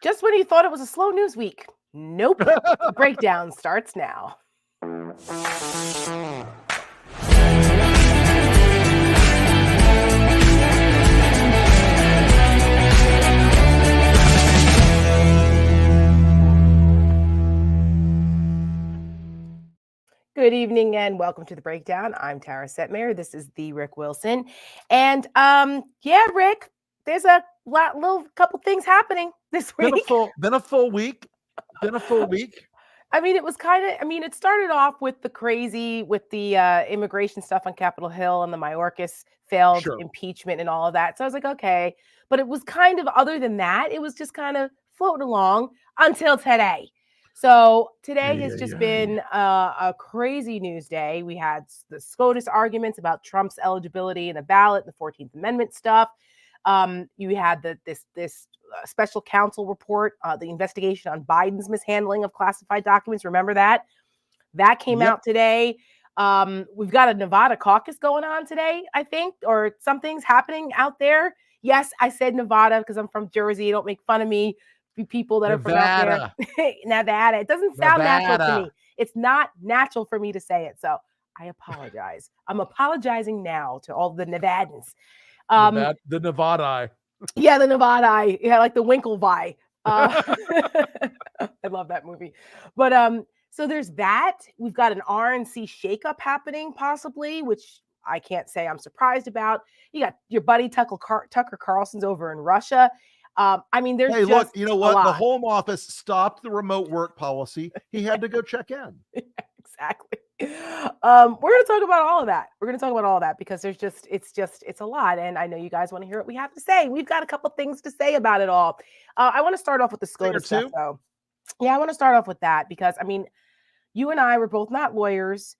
Just when you thought it was a slow news week. Nope. The breakdown starts now. Good evening and welcome to the breakdown. I'm Tara Setmayer. This is the Rick Wilson. And yeah, Rick, there's a little couple things happening this week. Been a full week. I mean, it started off with the immigration stuff on Capitol Hill and the Mayorkas failed impeachment and all of that. So I was like, okay. But it was kind of, other than that, it was just kind of floating along until today. So today has just been a crazy news day. We had the SCOTUS arguments about Trump's eligibility in the ballot, the 14th Amendment stuff. You had this special counsel report, the investigation on Biden's mishandling of classified documents. Remember that? That came out today. We've got a Nevada caucus going on today, I think, or something's happening out there. Yes, I said Nevada because I'm from Jersey. Don't make fun of me, people that are from out there. Nevada. It doesn't sound natural to me. It's not natural for me to say it. So I apologize. I'm apologizing now to all the Nevadans. The Nevada. Yeah, the Nevada. Yeah, like the Winklevi. I love that movie. But so there's that. We've got an RNC shakeup happening, possibly, which I can't say I'm surprised about. You got your buddy Tucker Carlson's over in Russia. I mean, there's look, you know what? The Home Office stopped the remote work policy. He had to go check in. Exactly. We're going to talk about all of that. Because it's a lot. And I know you guys want to hear what we have to say. We've got a couple things to say about it all. I want to start off with the SCOTUS stuff, though. Yeah, I want to start off with that because, I mean, you and I were both not lawyers.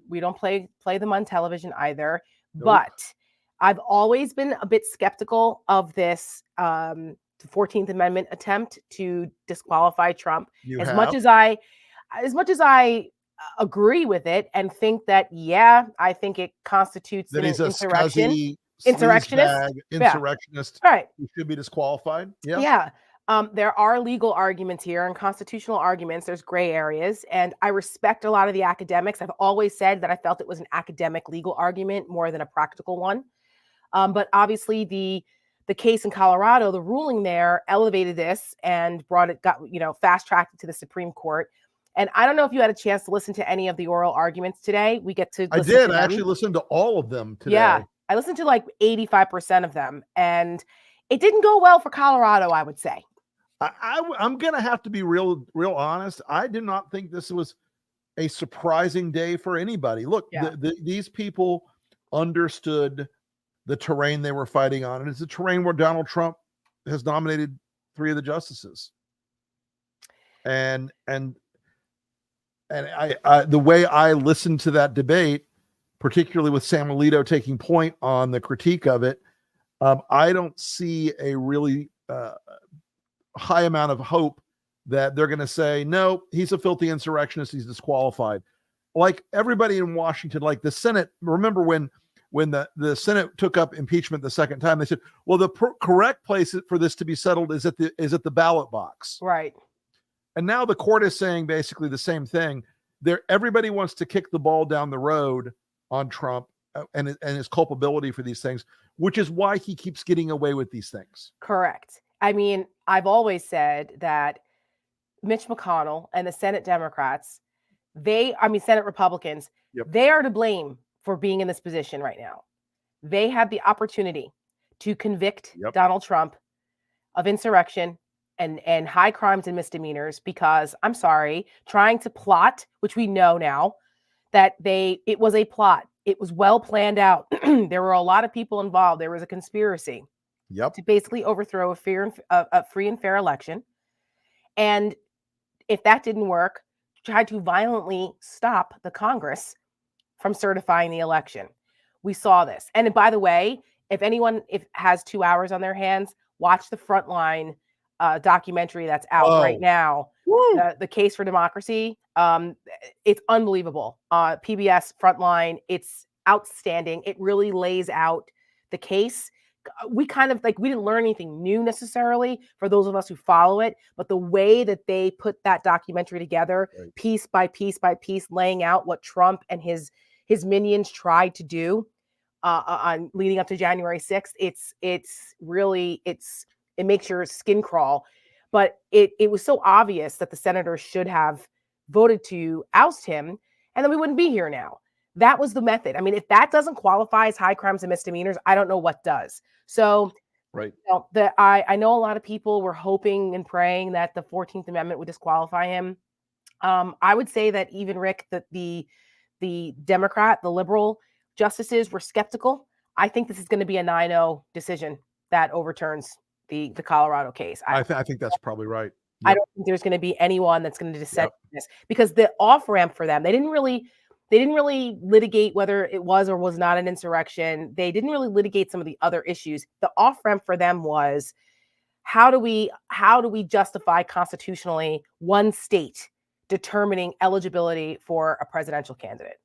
We don't play them on television either. Nope. But I've always been a bit skeptical of this 14th Amendment attempt to disqualify Trump. As much as I agree with it and think that, I think it constitutes that an insurrectionist. Right. He should be disqualified. Yeah. Yeah. There are legal arguments here and constitutional arguments. There's gray areas, and I respect a lot of the academics. I've always said that I felt it was an academic legal argument more than a practical one. But obviously the case in Colorado, the ruling there elevated this and fast tracked it to the Supreme Court. And I don't know if you had a chance to listen to any of the oral arguments today. We get to listen to them. I actually listened to all of them today. Yeah, I listened to like 85% of them, and it didn't go well for Colorado, I would say. I'm going to have to be real honest. I did not think this was a surprising day for anybody. Look, these people understood the terrain they were fighting on. And it's a terrain where Donald Trump has nominated 3 of the justices. And I the way I listened to that debate, particularly with Sam Alito taking point on the critique of it, I don't see a really high amount of hope that they're going to say, no, he's a filthy insurrectionist, he's disqualified. Like everybody in Washington, like the Senate, remember when the Senate took up impeachment the second time, they said, well, the correct place for this to be settled is at the ballot box. Right. And now the court is saying basically the same thing. Everybody wants to kick the ball down the road on Trump and his culpability for these things, which is why he keeps getting away with these things. Correct. I mean, I've always said that Mitch McConnell and the Senate Democrats, Senate Republicans, they are to blame for being in this position right now. They had the opportunity to convict Donald Trump of insurrection and high crimes and misdemeanors because, I'm sorry, trying to plot, which we know now, that it was a plot. It was well planned out. There were a lot of people involved. There was a conspiracy to basically overthrow a free and fair election. And if that didn't work, tried to violently stop the Congress from certifying the election. We saw this. And by the way, if anyone has 2 hours on their hands, watch the Frontline documentary that's out right now. The Case for Democracy. It's unbelievable. PBS Frontline. It's outstanding. It really lays out the case we kind of like, we didn't learn anything new necessarily for those of us who follow it, but the way that they put that documentary together, piece by piece by piece, laying out what Trump and his minions tried to do on leading up to January 6th, it makes your skin crawl. But it was so obvious that the senators should have voted to oust him, and then we wouldn't be here now. That was the method. I mean, if that doesn't qualify as high crimes and misdemeanors, I don't know what does. So, right. I know a lot of people were hoping and praying that the 14th Amendment would disqualify him. I would say that even Rick, that the Democrat, the liberal justices were skeptical. I think this is going to be a 9-0 decision that overturns the Colorado case. I think that's probably right. Yep. I don't think there's going to be anyone that's going to dissent this, because the off ramp for them, they didn't really litigate whether it was or was not an insurrection. They didn't really litigate some of the other issues. The off ramp for them was, how do we justify constitutionally one state determining eligibility for a presidential candidate?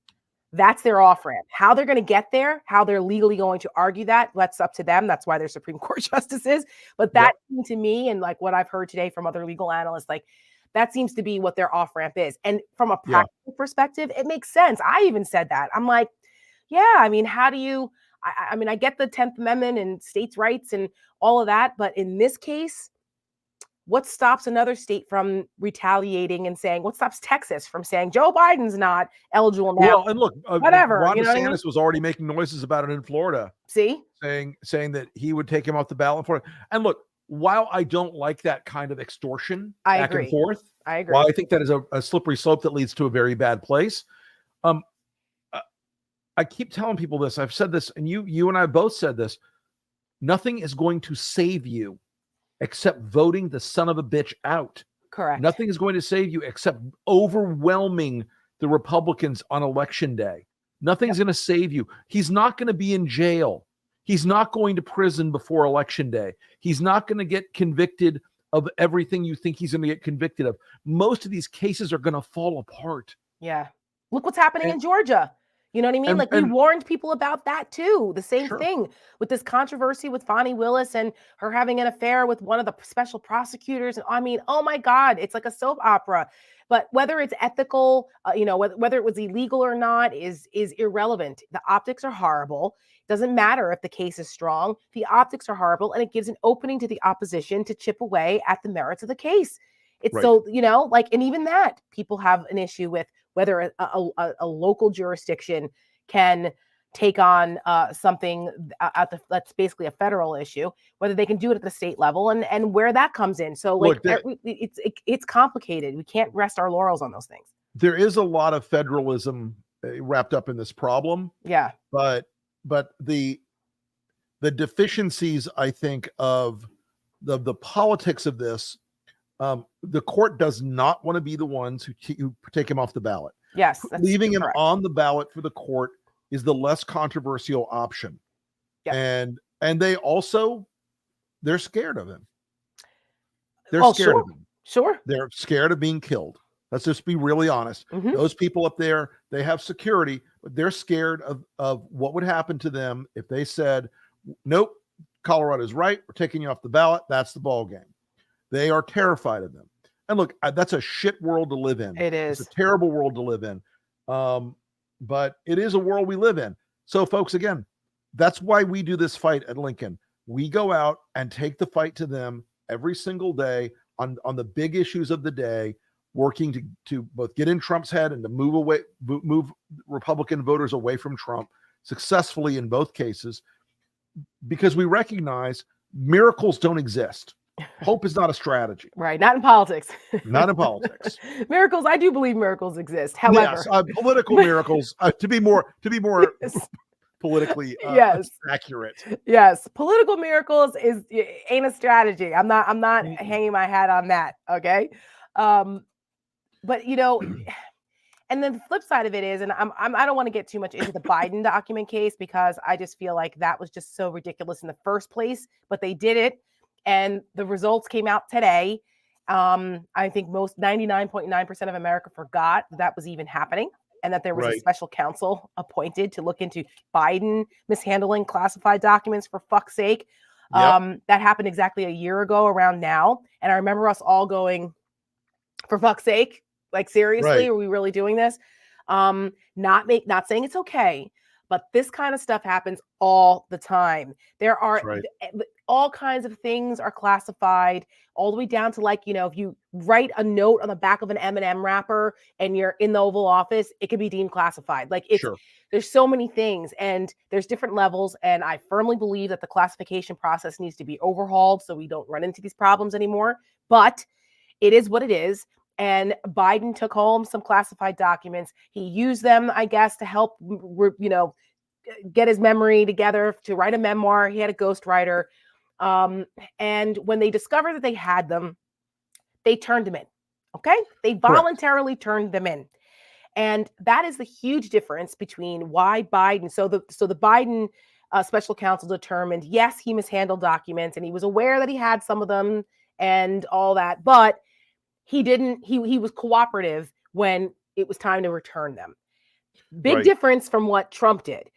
That's their off ramp. How they're going to get there, how they're legally going to argue that's up to them. That's why they're Supreme Court justices. But that seemed to me, and like what I've heard today from other legal analysts, like that seems to be what their off ramp is. And from a practical perspective, it makes sense. I even said that. I'm like, yeah, I mean, how do you, I mean, I get the 10th Amendment and states' rights and all of that. But in this case, what stops another state from retaliating and saying, what stops Texas from saying Joe Biden's not eligible now? Well, and look, whatever. Ron DeSantis was already making noises about it in Florida. See? Saying that he would take him off the ballot for it. And look, while I don't like that kind of extortion back and forth, I agree. While I think that is a slippery slope that leads to a very bad place, I keep telling people this. I've said this, and you and I both said this. Nothing is going to save you except voting the son of a bitch out. Correct. Nothing is going to save you except overwhelming the Republicans on election day. Nothing's going to save you. He's not going to be in jail. He's not going to prison before election day. He's not going to get convicted of everything you think he's going to get convicted of. Most of these cases are going to fall apart. Yeah. Look what's happening in Georgia. You know what I mean? Like, we warned people about that too. The same thing with this controversy with Fani Willis and her having an affair with one of the special prosecutors. And I mean, oh my God, it's like a soap opera. But whether it's ethical, whether it was illegal or not is irrelevant. The optics are horrible. It doesn't matter if the case is strong. The optics are horrible, and it gives an opening to the opposition to chip away at the merits of the case. It's so, and even that people have an issue with whether a local jurisdiction can take on something that's basically a federal issue, whether they can do it at the state level and where that comes in. So it's complicated. We can't rest our laurels on those things. There is a lot of federalism wrapped up in this problem. Yeah. But the deficiencies, I think, of the politics of this, the court does not want to be the ones who take him off the ballot. Yes. Leaving him on the ballot for the court is the less controversial option. Yep. And they're scared of him. They're scared of him. Sure. They're scared of being killed. Let's just be really honest. Mm-hmm. Those people up there, they have security, but they're scared of what would happen to them if they said, nope, Colorado's right. We're taking you off the ballot. That's the ball game. They are terrified of them. And look, that's a shit world to live in. It is. It's a terrible world to live in. But it is a world we live in. So, folks, again, that's why we do this fight at Lincoln. We go out and take the fight to them every single day on the big issues of the day, working to both get in Trump's head and to move Republican voters away from Trump successfully in both cases, because we recognize miracles don't exist. Hope is not a strategy. Right. Not in politics. Not in politics. Miracles. I do believe miracles exist. However, yes, political miracles, to be more yes. Politically accurate. Yes. Political miracles ain't a strategy. I'm not hanging my hat on that. Okay. But and then the flip side of it is, and I don't want to get too much into the Biden document case, because I just feel like that was just so ridiculous in the first place, but they did it. And the results came out today. I think 99.9% of America forgot that was even happening. and that there was a special counsel appointed to look into Biden mishandling classified documents, for fuck's sake. That happened exactly a year ago around now. And I remember us all going, for fuck's sake, like, seriously, are we really doing this? Not saying it's okay, but this kind of stuff happens all the time. There are all kinds of things are classified, all the way down to, like, if you write a note on the back of an M&M wrapper and you're in the Oval Office, it could be deemed classified. Like, there's so many things, and there's different levels. And I firmly believe that the classification process needs to be overhauled so we don't run into these problems anymore. But it is what it is. And Biden took home some classified documents. He used them, I guess, to help, get his memory together to write a memoir. He had a ghostwriter. And when they discovered that they had them, they turned them in. Okay? They voluntarily turned them in. And that is the huge difference between why Biden. So the Biden special counsel determined, yes, he mishandled documents and he was aware that he had some of them and all that, but he didn't, he was cooperative when it was time to return them. Big difference from what Trump did.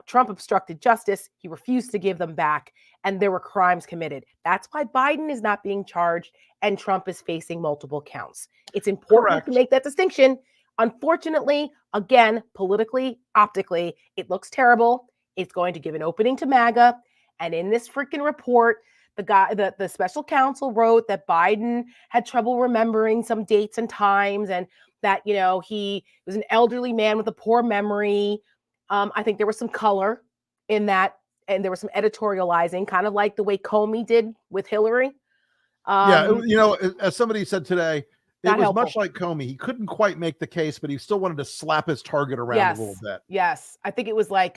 Trump obstructed justice. He refused to give them back, and there were crimes committed. That's why Biden is not being charged and Trump is facing multiple counts. It's important to make that distinction. Unfortunately, again, politically, optically, it looks terrible. It's going to give an opening to MAGA. And in this freaking report, the special counsel wrote that Biden had trouble remembering some dates and times, and that, he was an elderly man with a poor memory. I think there was some color in that, and there was some editorializing, kind of like the way Comey did with Hillary. As somebody said today, it was much like Comey. He couldn't quite make the case, but he still wanted to slap his target around a little bit. Yes. I think it was like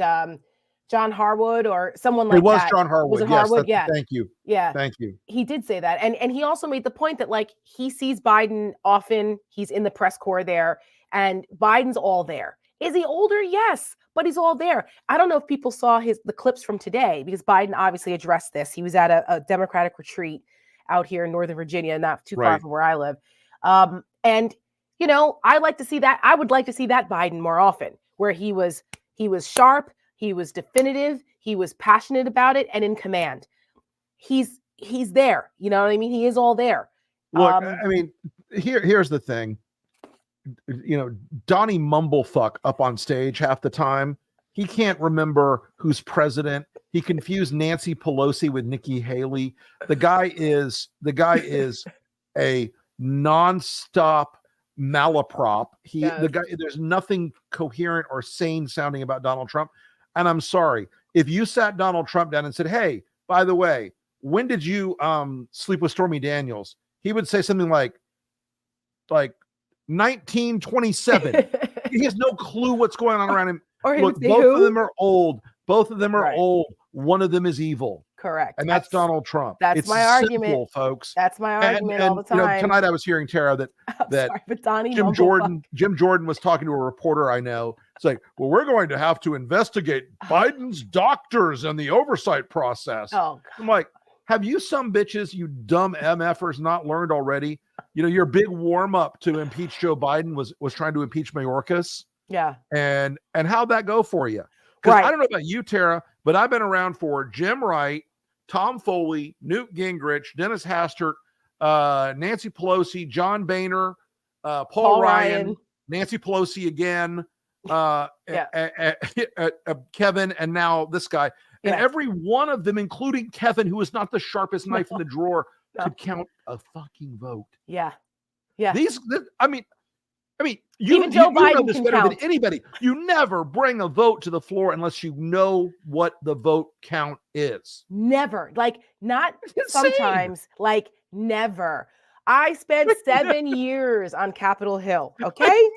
John Harwood or someone like that. It was John Harwood. Was it Harwood? Yeah. Thank you. Yeah. Thank you. He did say that. And he also made the point that, like, he sees Biden often. He's in the press corps there, and Biden's all there. Is he older? Yes, but he's all there. I don't know if people saw the clips from today, because Biden obviously addressed this. He was at a Democratic retreat out here in Northern Virginia, not too far from where I live. And I like to see that. I would like to see that Biden more often, where he was sharp, he was definitive, he was passionate about it, and in command. He's there. You know what I mean? He is all there. Look, I mean, here's the thing. Donnie Mumblefuck up on stage half the time. He can't remember who's president. He confused Nancy Pelosi with Nikki Haley. The guy is a nonstop malaprop. There's nothing coherent or sane sounding about Donald Trump. And I'm sorry, if you sat Donald Trump down and said, "Hey, by the way, when did you sleep with Stormy Daniels?" He would say something like 1927. He has no clue what's going on around him. Look, both of them are old. Both of them are old. One of them is evil. Correct. And that's Donald Trump. It's my argument, simple, folks. That's my argument all the time. Tonight I was hearing, Tara, that Jim Jordan was talking to a reporter I know. It's like, well, we're going to have to investigate Biden's doctors and the oversight process. Oh, I'm like, have you some bitches, you dumb MFers, not learned already? Your big warm up to impeach Joe Biden was trying to impeach Mayorkas. Yeah. And how'd that go for you? Because I don't know about you, Tara, but I've been around for Jim Wright, Tom Foley, Newt Gingrich, Dennis Hastert, Nancy Pelosi, John Boehner, Paul Ryan, Nancy Pelosi again, Kevin, and now this guy. And every one of them, including Kevin, who is not the sharpest knife in the drawer, could count a fucking vote. Yeah. Yeah. I mean, you Joe Biden know this can better count. than anybody. You never bring a vote to the floor unless you know what the vote count is. Never. Not sometimes, never. I spent 7 years on Capitol Hill. Okay.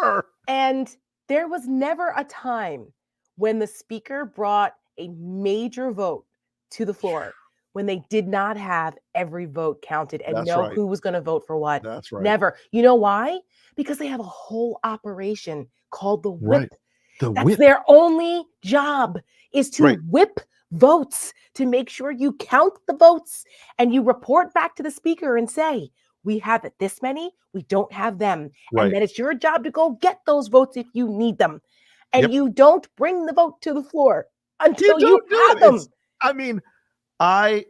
Never. And there was never a time when the speaker brought a major vote to the floor when they did not have every vote counted and who was going to vote for what. That's right. Never. You know why? Because they have a whole operation called the whip. That's their only job, is to whip votes, to make sure you count the votes and you report back to the speaker and say, we have this many, we don't have them. Right. And then it's your job to go get those votes if you need them. And you don't bring the vote to the floor until you have them. I mean, I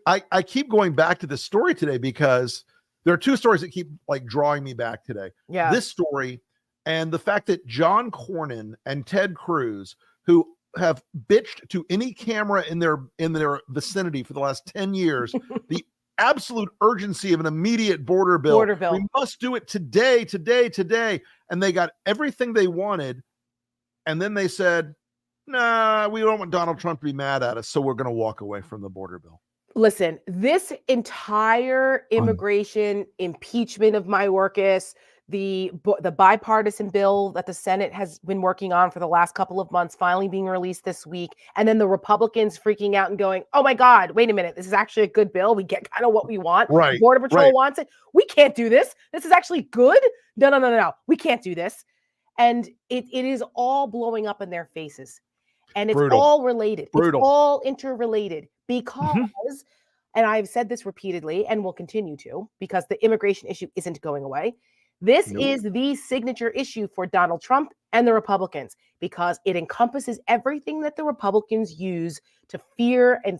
keep going back to this story today because there are two stories that keep like drawing me back today. Yeah. This story and the fact that John Cornyn and Ted Cruz, who have bitched to any camera in their vicinity for the last 10 years, the absolute urgency of an immediate border bill. We must do it today. And they got everything they wanted. And then they said, nah, we don't want Donald Trump to be mad at us, so we're going to walk away from the border bill. Listen, this entire immigration impeachment of Mayorkas, the bipartisan bill that the Senate has been working on for the last couple of months, finally being released this week, and then the Republicans freaking out and going, oh my God, wait a minute, this is actually a good bill. We get kind of what we want. Right. Border Patrol wants it. We can't do this. This is actually good. No. We can't do this. And it is all blowing up in their faces. And it's all related. It's all interrelated because, and I've said this repeatedly and will continue to, because the immigration issue isn't going away. This is the signature issue for Donald Trump and the Republicans, because it encompasses everything that the Republicans use to fear and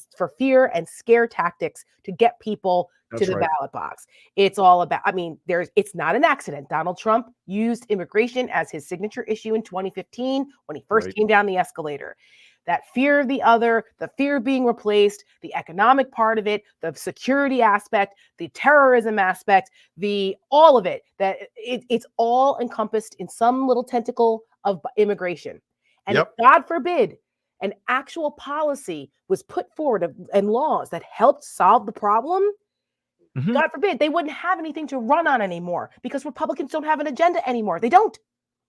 scare tactics to get people to the ballot box. It's all about, I mean, it's not an accident. Donald Trump used immigration as his signature issue in 2015 when he first came down the escalator. That fear of the other, the fear of being replaced, the economic part of it, the security aspect, the terrorism aspect, all of it, that it's all encompassed in some little tentacle of immigration. And if, God forbid, an actual policy was put forward and laws that helped solve the problem, God forbid, they wouldn't have anything to run on anymore, because Republicans don't have an agenda anymore. They don't.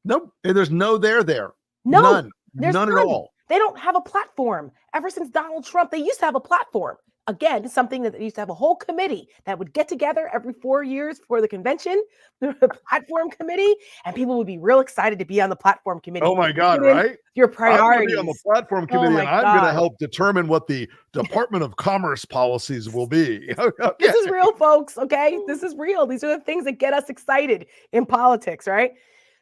Nope. There's no there. No, none at all. They don't have a platform. Ever since Donald Trump, they used to have a platform. Again, something that they used to have a whole committee that would get together every 4 years for the convention, the platform committee, and people would be real excited to be on the platform committee. Oh my God, right? Your priorities. I'm on the platform committee, and I'm going to help determine what the Department of Commerce policies will be. This is real, folks, okay? This is real. These are the things that get us excited in politics, right?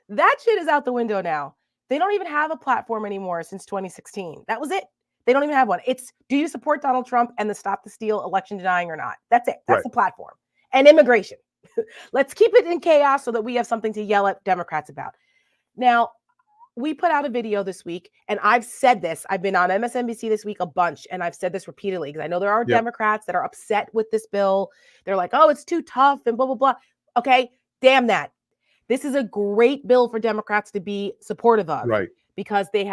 That shit is out the window now. They don't even have a platform anymore since 2016. That was it. They don't even have one. It's, do you support Donald Trump and the Stop the Steal election denying or not? That's it. That's the platform. And immigration. Let's keep it in chaos so that we have something to yell at Democrats about. Now, we put out a video this week, and I've said this. I've been on MSNBC this week a bunch, and I've said this repeatedly because I know there are Democrats that are upset with this bill. They're like, oh, it's too tough and blah, blah, blah. Okay, damn that. This is a great bill for Democrats to be supportive of, because they've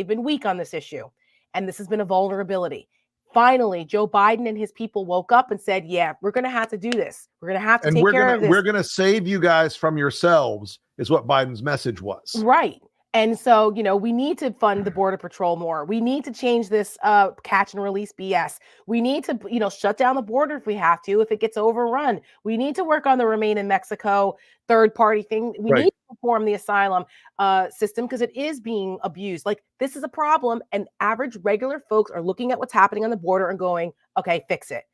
been weak on this issue, and this has been a vulnerability. Finally, Joe Biden and his people woke up and said, yeah, we're going to have to do this. We're going to have to take care of this. We're going to save you guys from yourselves, is what Biden's message was. Right. And so, we need to fund the Border Patrol more. We need to change this catch and release BS. We need to, shut down the border if we have to, if it gets overrun. We need to work on the Remain in Mexico third-party thing. We need to reform the asylum system, because it is being abused. Like, this is a problem, and average, regular folks are looking at what's happening on the border and going, okay, fix it.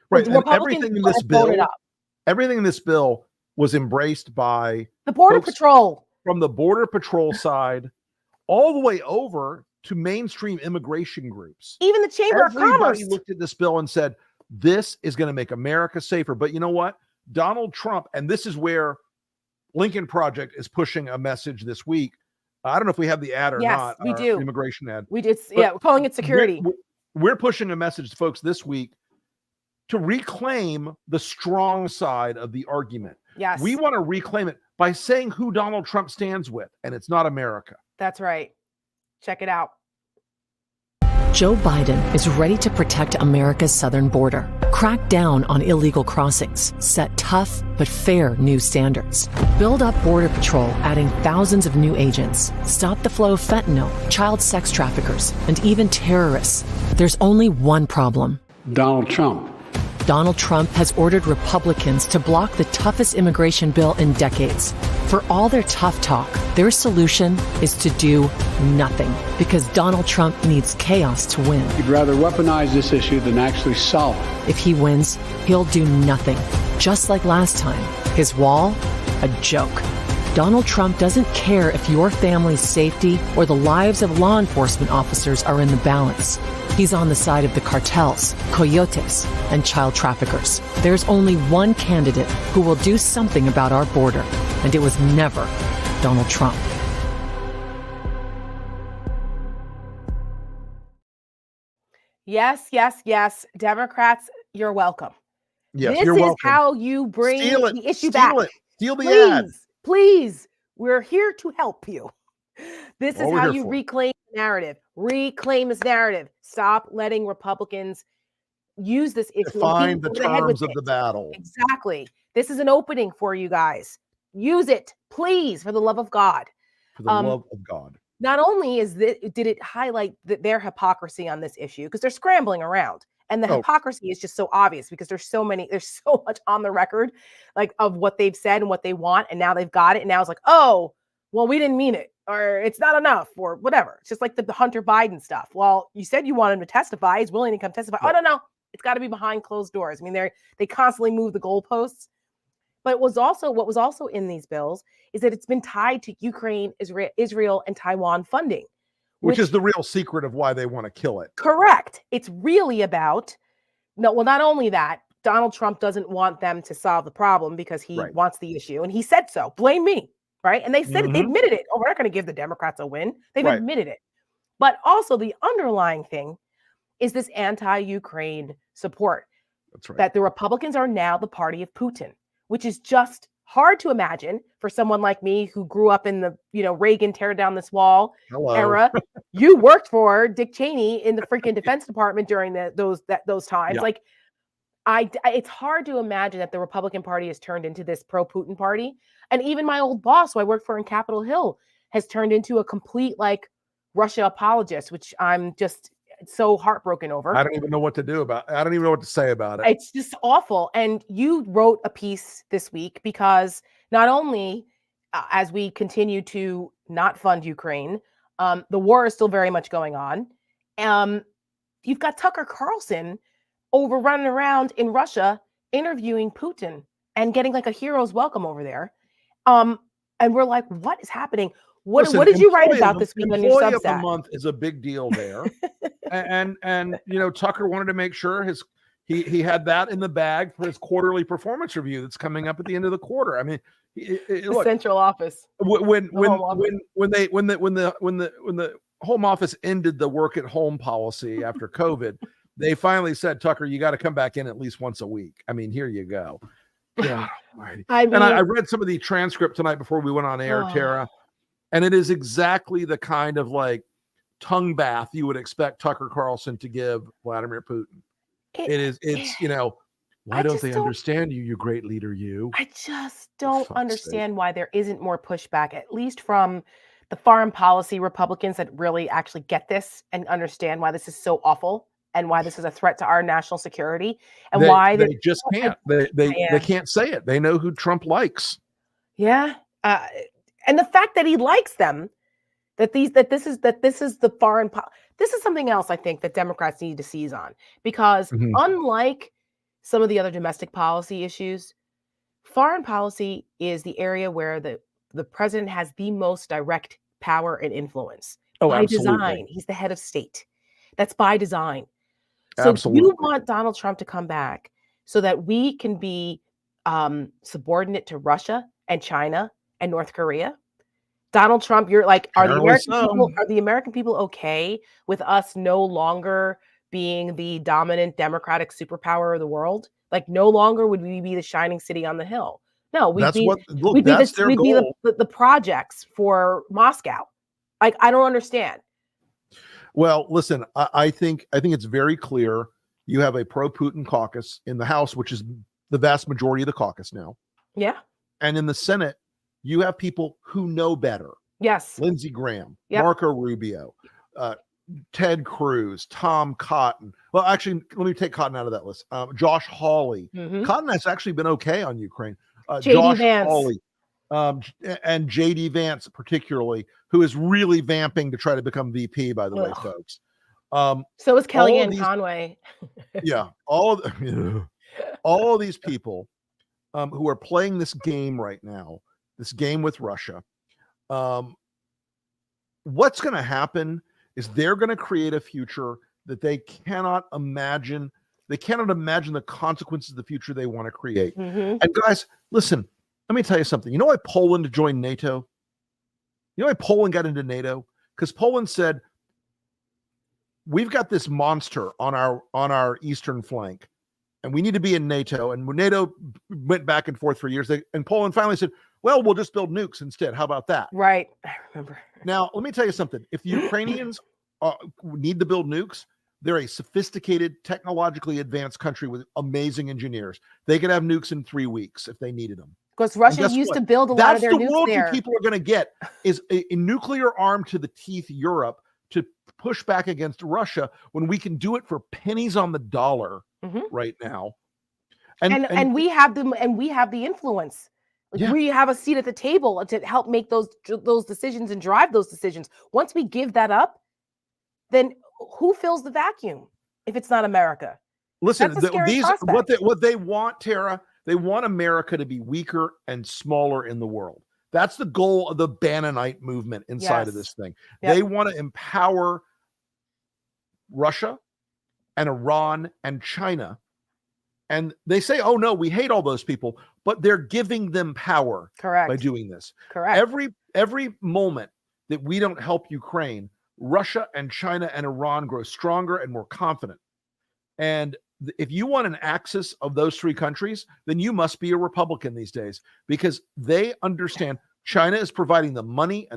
Right. And everything in this bill was embraced by the Border Patrol. From the Border Patrol side all the way over to mainstream immigration groups. Even the Chamber of Commerce. Everybody looked at this bill and said, this is going to make America safer. But you know what? Donald Trump, and this is where Lincoln Project is pushing a message this week. I don't know if we have the ad or not. We do. Immigration ad. We did. Yeah, we're calling it security. We're pushing a message to folks this week to reclaim the strong side of the argument. Yes. We want to reclaim it by saying who Donald Trump stands with, and it's not America. That's right. Check it out. Joe Biden is ready to protect America's southern border, crack down on illegal crossings, set tough but fair new standards, build up Border Patrol, adding thousands of new agents, stop the flow of fentanyl, child sex traffickers, and even terrorists. There's only one problem. Donald Trump. Donald Trump has ordered Republicans to block the toughest immigration bill in decades. For all their tough talk, their solution is to do nothing, because Donald Trump needs chaos to win. He'd rather weaponize this issue than actually solve it. If he wins, he'll do nothing. Just like last time, his wall, a joke. Donald Trump doesn't care if your family's safety or the lives of law enforcement officers are in the balance. He's on the side of the cartels, coyotes, and child traffickers. There's only one candidate who will do something about our border, and it was never Donald Trump. Yes, yes, yes. Democrats, you're welcome. Yes, this you're is welcome. how you bring the issue back. Steal the ad. Please, we're here to help you. This is how you for. reclaim the narrative. Reclaim this narrative. Stop letting Republicans use this issue. Define the terms of the battle. Exactly. This is an opening for you guys. Use it, please, for the love of God. For the love of God. Not only did it highlight their hypocrisy on this issue, because they're scrambling around. And the hypocrisy is just so obvious because there's so much on the record, like of what they've said and what they want. And now they've got it. And now it's like, oh, well, we didn't mean it, or it's not enough, or whatever. It's just like the Hunter Biden stuff. Well, you said you want him to testify. He's willing to come testify. Yeah. Oh, no. It's got to be behind closed doors. I mean, they constantly move the goalposts. But what was also in these bills is that it's been tied to Ukraine, Israel, and Taiwan funding. Which is the real secret of why they want to kill it. Correct. It's really about, not only that, Donald Trump doesn't want them to solve the problem because he wants the issue. And he said so. Blame me. Right. And they said they admitted it. Oh, we're not going to give the Democrats a win. They've admitted it. But also the underlying thing is this anti-Ukraine support. That's right. That the Republicans are now the party of Putin, which is just hard to imagine for someone like me who grew up in the, Reagan tear down this wall era. You worked for Dick Cheney in the freaking Defense Department during those times. Yeah. Like, it's hard to imagine that the Republican Party has turned into this pro-Putin party. And even my old boss, who I worked for in Capitol Hill, has turned into a complete Russia apologist, which I'm just so heartbroken over. I don't even know what to do about it. I don't even know what to say about it. It's just awful. And you wrote a piece this week because not only as we continue to not fund Ukraine, the war is still very much going on. You've got Tucker Carlson running around in Russia interviewing Putin and getting a hero's welcome over there. And we're like, what is happening? What did you write about this week on your Substack? Employee of the month is a big deal there. and Tucker wanted to make sure he had that in the bag for his quarterly performance review that's coming up at the end of the quarter. I mean, look, central office. When the Home Office ended the work at home policy after COVID, they finally said, Tucker, you got to come back in at least once a week. I mean, here you go. Yeah. I read some of the transcript tonight before we went on air, Tara. And it is exactly the kind of tongue bath you would expect Tucker Carlson to give Vladimir Putin. Why don't they understand you great leader, you? I just don't understand why there isn't more pushback, at least from the foreign policy Republicans that really actually get this and understand why this is so awful and why this is a threat to our national security and why they just can't. They can't say it. They know who Trump likes. Yeah. And the fact that he likes them, this is the foreign this is something else I think that Democrats need to seize on, because unlike some of the other domestic policy issues, foreign policy is the area where the president has the most direct power and influence. By design, he's the head of state. That's by design. So you want Donald Trump to come back so that we can be subordinate to Russia and China and North Korea. Donald Trump, you're like, are the American people okay with us no longer being the dominant democratic superpower of the world? No longer would we be the shining city on the hill. No, we'd be the projects for Moscow. I don't understand. Well, listen, I think it's very clear you have a pro-Putin caucus in the House, which is the vast majority of the caucus now. Yeah. And in the Senate, you have people who know better. Yes. Lindsey Graham, Marco Rubio, Ted Cruz, Tom Cotton. Well, actually, let me take Cotton out of that list. Josh Hawley. Cotton has actually been okay on Ukraine. Josh Vance. Hawley. And J.D. Vance, particularly, who is really vamping to try to become VP, by the way, folks. So is Kellyanne Conway. Yeah. All of these people who are playing this game right now, this game with Russia. What's going to happen is they're going to create a future that they cannot imagine. They cannot imagine the consequences of the future they want to create. And guys, listen, let me tell you something. You know why Poland joined NATO? You know why Poland got into NATO? Because Poland said, we've got this monster on our eastern flank, and we need to be in NATO. And when NATO went back and forth for years, and Poland finally said, well, we'll just build nukes instead. How about that? Right. I remember. Now, let me tell you something. If the Ukrainians need to build nukes, they're a sophisticated, technologically advanced country with amazing engineers. They could have nukes in 3 weeks if they needed them. Because Russia used to build a lot of their nukes there. That's the world you people are going to get, is a nuclear arm to the teeth Europe to push back against Russia when we can do it for pennies on the dollar right now. And we have them, and we have the influence. We have a seat at the table to help make those decisions and drive those decisions. Once we give that up, then who fills the vacuum if it's not America? Listen, what they want, Tara, they want America to be weaker and smaller in the world. That's the goal of the Bannonite movement inside of this thing. Yep. They want to empower Russia and Iran and China. And they say, oh, no, we hate all those people, but they're giving them power by doing this. Every moment that we don't help Ukraine, Russia and China and Iran grow stronger and more confident. And if you want an axis of those three countries, then you must be a Republican these days, because they understand China is providing the money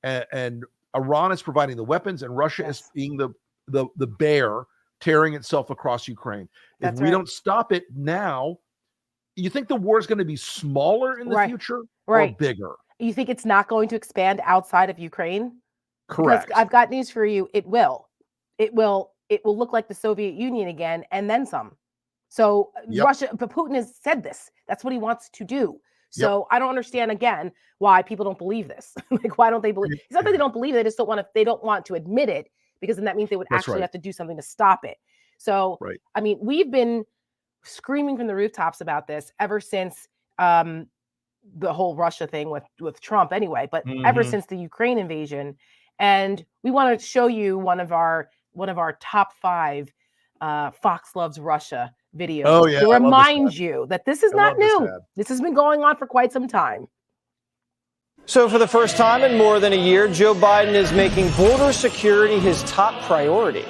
and Iran is providing the weapons, and Russia is being the bear tearing itself across Ukraine. If we don't stop it now, you think the war is going to be smaller in the future or bigger? You think it's not going to expand outside of Ukraine? Correct. Because I've got news for you. It will. It will look like the Soviet Union again, and then some. So Russia, but Putin has said this. That's what he wants to do. So I don't understand, again, why people don't believe this. Like, why don't they believe? It's not that they don't believe it. They just don't want to. They don't want to admit it, because then that means they would actually have to do something to stop it. So, I mean, we've been screaming from the rooftops about this ever since the whole Russia thing with Trump, anyway. But ever since the Ukraine invasion, and we want to show you one of our top 5 Fox Loves Russia videos to remind you that this is not new. This has been going on for quite some time. So for the first time in more than a year, Joe Biden is making border security his top priority.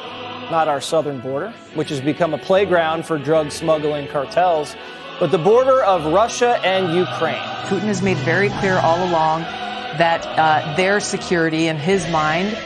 Not our southern border, which has become a playground for drug smuggling cartels, but the border of Russia and Ukraine. Putin has made very clear all along that their security, in his mind,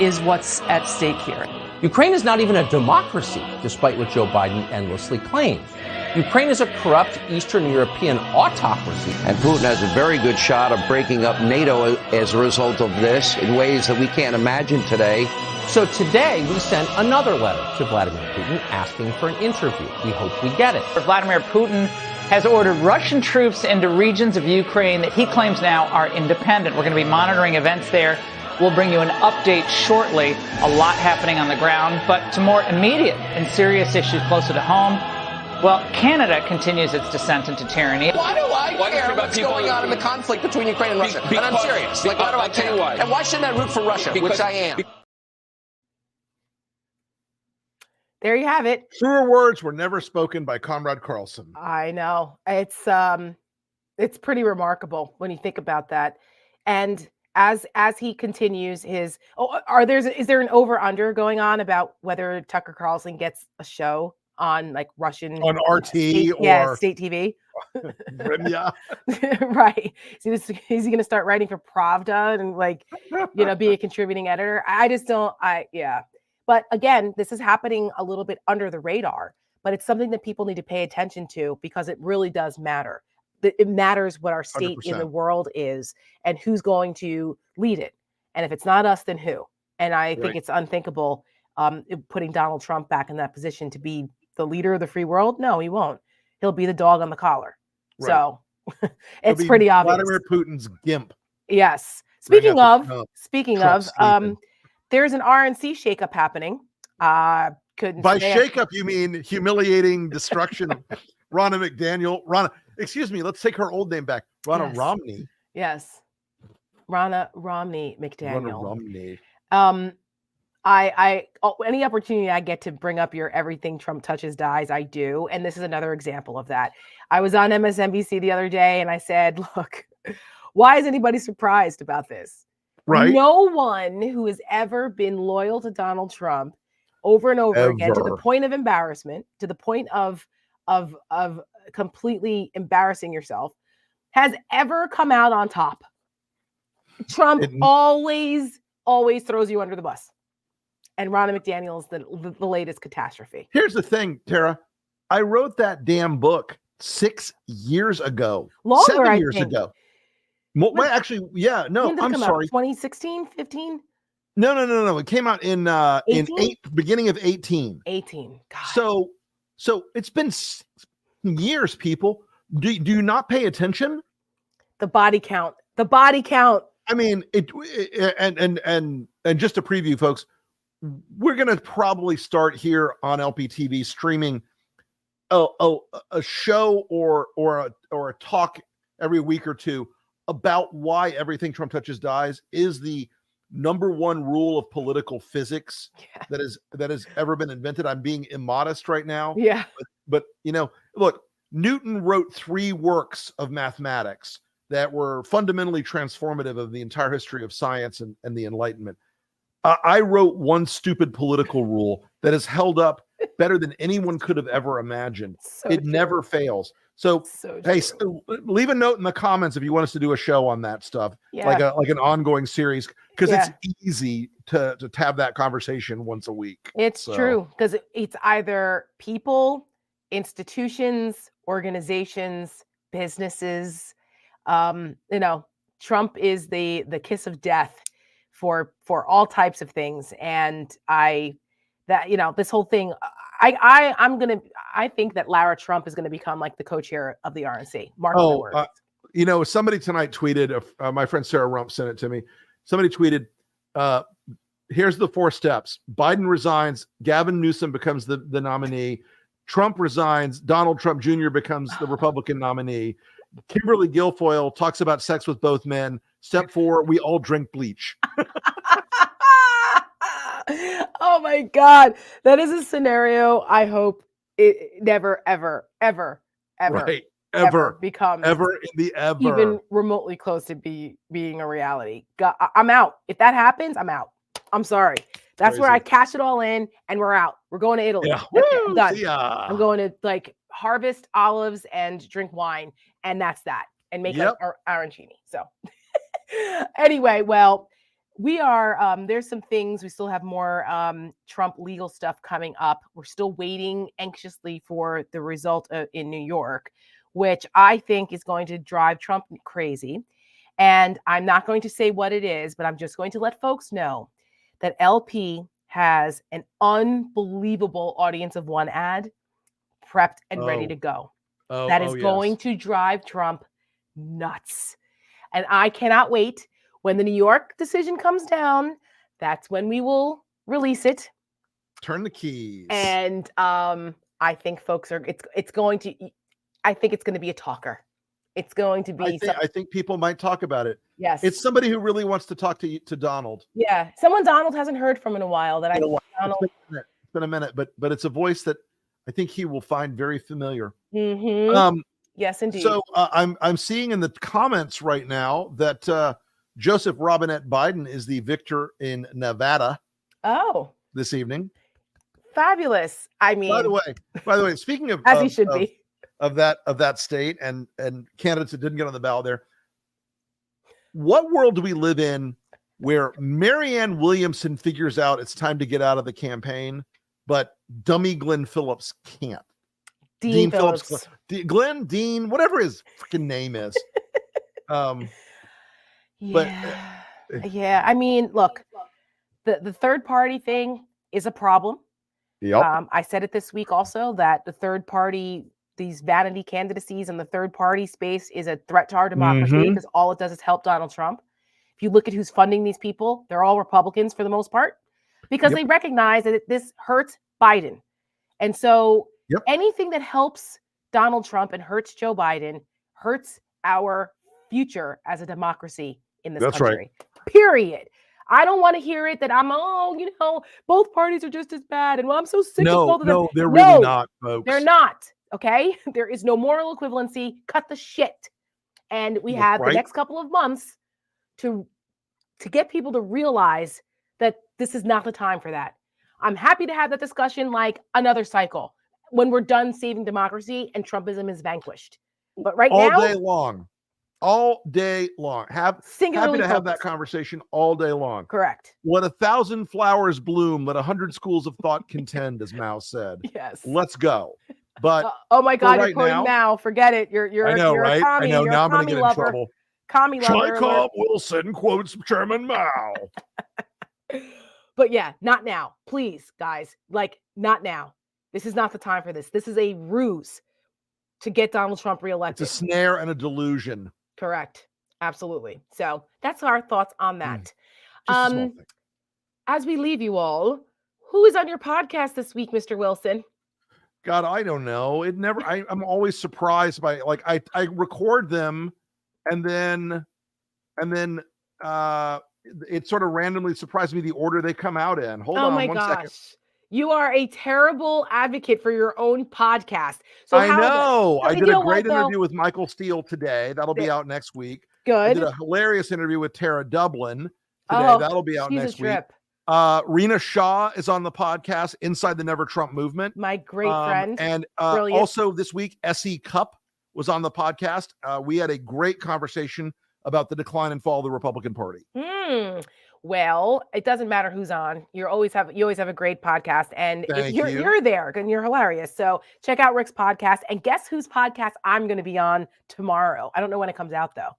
is what's at stake here. Ukraine is not even a democracy, despite what Joe Biden endlessly claims. Ukraine is a corrupt Eastern European autocracy. And Putin has a very good shot of breaking up NATO as a result of this in ways that we can't imagine today. So today we sent another letter to Vladimir Putin asking for an interview. We hope we get it. Vladimir Putin has ordered Russian troops into regions of Ukraine that he claims now are independent. We're going to be monitoring events there. We'll bring you an update shortly. A lot happening on the ground, but to more immediate and serious issues closer to home. Well, Canada continues its descent into tyranny. Why do I care what's going on in the conflict between Ukraine and Russia? And I'm serious. Like, why do I care? And why shouldn't I root for Russia, which I am? There you have it. Truer words were never spoken by Comrade Carlson. I know. It's pretty remarkable when you think about that. And as he continues his is there an over-under going on about whether Tucker Carlson gets a show on like Russian on RT state, or state TV? Yeah. Right. Is he going to start writing for Pravda and be a contributing editor? I just don't. But again, this is happening a little bit under the radar, but it's something that people need to pay attention to, because it really does matter. It matters what our state 100%. In the world is and who's going to lead it. And if it's not us, then who? And I think it's unthinkable putting Donald Trump back in that position to be the leader of the free world. No, he won't. He'll be the dog on the collar. Right. So it's pretty obvious. Vladimir Putin's gimp. Yes. Speaking of, there's an RNC shakeup happening. By shakeup, you mean humiliating destruction of Ronna McDaniel. Excuse me, let's take her old name back. Ronna Romney. Yes. Ronna Romney McDaniel. Ronna Romney. Any opportunity I get to bring up your everything Trump touches dies, I do. And this is another example of that. I was on MSNBC the other day and I said, look, why is anybody surprised about this? Right. No one who has ever been loyal to Donald Trump over and over again, to the point of embarrassment, to the point of completely embarrassing yourself, has ever come out on top. Trump always throws you under the bus. And Ronna McDaniel is the latest catastrophe. Here's the thing, Tara. I wrote that damn book 6 years ago. Longer, 7 years ago. Actually, yeah, no, I'm sorry. 2016, 15? No. It came out in beginning of 18. 18. God. So it's been years, people. Do you not pay attention? The body count. I mean, and just to preview, folks, we're going to probably start here on LPTV streaming a show or a talk every week or two about why everything Trump touches dies is the number one rule of political physics that has ever been invented. I'm being immodest right now. Yeah. But look, Newton wrote 3 works of mathematics that were fundamentally transformative of the entire history of science and the Enlightenment. I wrote one stupid political rule that has held up better than anyone could have ever imagined. It never fails. So hey, leave a note in the comments if you want us to do a show on that stuff, like an ongoing series, because it's easy to have that conversation once a week. It's true, because it's either people, institutions, organizations, businesses. Trump is the kiss of death for all types of things, and this whole thing. I think that Lara Trump is going to become like the co-chair of the RNC. Mark my words. Somebody tonight tweeted, my friend Sarah Rump sent it to me. Somebody tweeted, here's the 4 steps. Biden resigns, Gavin Newsom becomes the nominee, Trump resigns, Donald Trump Jr. becomes the Republican nominee, Kimberly Guilfoyle talks about sex with both men. Step 4, we all drink bleach. Oh my God. That is a scenario I hope it never, ever becomes even remotely close to being a reality. I'm out. If that happens, I'm out. I'm sorry. That's where I cash it all in and we're out. We're going to Italy. Yeah. I'm done. I'm going to harvest olives and drink wine, and that's that. And make arancini. So anyway, well, we are, there's some things, we still have more Trump legal stuff coming up. We're still waiting anxiously for the result in New York, which I think is going to drive Trump crazy. And I'm not going to say what it is, but I'm just going to let folks know that LP has an unbelievable audience of one ad prepped and ready to go. That is going to drive Trump nuts. And I cannot wait. When the New York decision comes down, that's when we will release it. Turn the keys. And I think folks are, it's going to be a talker. It's going to be. I think people might talk about it. Yes. It's somebody who really wants to talk to Donald. Yeah. Someone Donald hasn't heard from in a while that It's been a minute, but it's a voice that I think he will find very familiar. Mm-hmm. Yes, indeed. So I'm seeing in the comments right now that Joseph Robinette Biden is the victor in Nevada. Oh, this evening. Fabulous. I mean, by the way, speaking of as he should be of that state and candidates that didn't get on the ballot there. What world do we live in where Marianne Williamson figures out it's time to get out of the campaign, but dummy Glenn Phillips can't? Dean Phillips. Dean, whatever his freaking name is. Yeah. I mean, look, the third party thing is a problem. Yep. I said it this week also that the third party, these vanity candidacies in the third party space is a threat to our democracy because all it does is help Donald Trump. If you look at who's funding these people, they're all Republicans for the most part because they recognize that this hurts Biden. And so anything that helps Donald Trump and hurts Joe Biden hurts our future as a democracy in this country. Right. Period. I don't want to hear it that both parties are just as bad. And I'm so sick of both of them. No, they're really not, folks. They're not. Okay. There is no moral equivalency. Cut the shit. And we have the next couple of months to get people to realize that this is not the time for that. I'm happy to have that discussion like another cycle when we're done saving democracy and Trumpism is vanquished. But right now, all day long. Happy to have that conversation all day long. Correct. Let 1,000 flowers bloom, let 100 schools of thought contend, as Mao said. Yes. Let's go. But oh my God, you're quoting Mao. Forget it. You're I know, you're right? a commie. I know. You're now a I'm going to get in lover. trouble. Commie lover. Chekhov Wilson quotes Chairman Mao. But yeah, not now. Please, guys. Like, not now. This is not the time for this. This is a ruse to get Donald Trump reelected. It's a snare and a delusion. Correct. Absolutely. So that's our thoughts on that. As we leave you all, who is on your podcast this week, Mr. Wilson? God, I don't know. I'm always surprised by I record them and then it sort of randomly surprised me the order they come out in. Hold on one second. You are a terrible advocate for your own podcast. So I know. I did a great interview with Michael Steele today. That'll be out next week. Good. I did a hilarious interview with Tara Dublin today. That'll be out next week. Rena Shaw is on the podcast, Inside the Never Trump Movement. My great friend. And also this week, S.E. Cupp was on the podcast. We had a great conversation about the decline and fall of the Republican Party. Well, it doesn't matter who's on. You always have a great podcast, and you're there and you're hilarious. So check out Rick's podcast, and guess whose podcast I'm going to be on tomorrow. I don't know when it comes out though.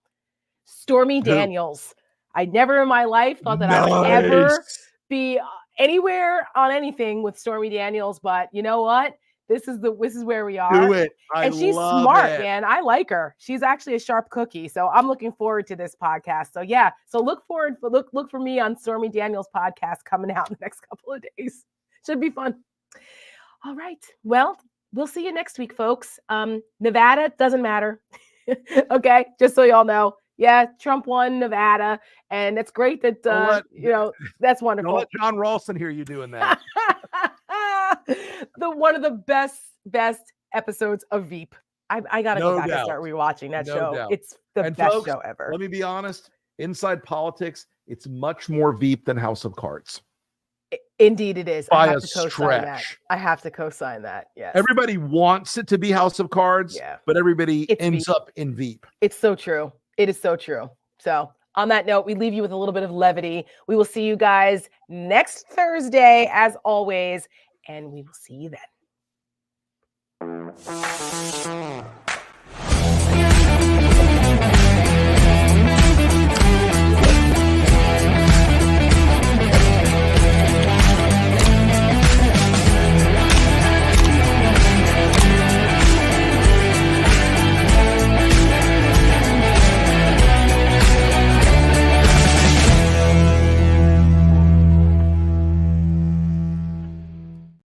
Stormy Daniels. I never in my life thought that I would ever be anywhere on anything with Stormy Daniels, but you know what? This is where we are. Do it. And she's smart, man. I like her. She's actually a sharp cookie. So I'm looking forward to this podcast. So yeah. So look for me on Stormy Daniels' podcast coming out in the next couple of days. Should be fun. All right. Well, we'll see you next week, folks. Nevada doesn't matter. Okay. Just so y'all know. Yeah, Trump won Nevada, and it's great that that's wonderful. Don't let John Ralston hear you doing that. One of the best episodes of Veep. I gotta go back and start rewatching that show. Doubt. It's the best show ever. Let me be honest. Inside politics, it's much more Veep than House of Cards. Indeed, it is. By a stretch. I have to co-sign that. Yes. Everybody wants it to be House of Cards, but everybody ends up in Veep. It's so true. It is so true. So on that note, we leave you with a little bit of levity. We will see you guys next Thursday, as always, and we will see you then.